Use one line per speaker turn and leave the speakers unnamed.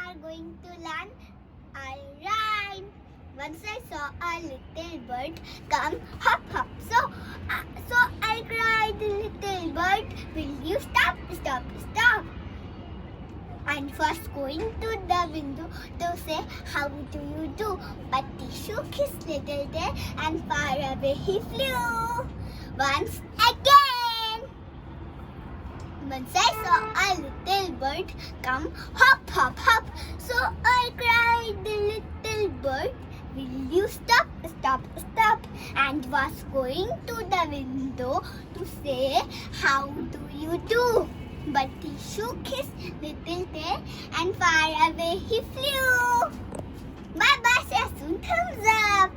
are going to learn a rhyme. Once I saw a little bird come hop hop. So I cried, little bird, will you stop, stop, stop? And was going to the window to say, how do you do? But he shook his little tail and far away he flew. Once again. Once I saw a little bird come hop, hop, hop. So I cried, the little bird, will you stop, stop, stop? And was going to the window to say, how do you do? But he shook his little tail and far away he flew. Bye bye, see you soon. Thumbs up.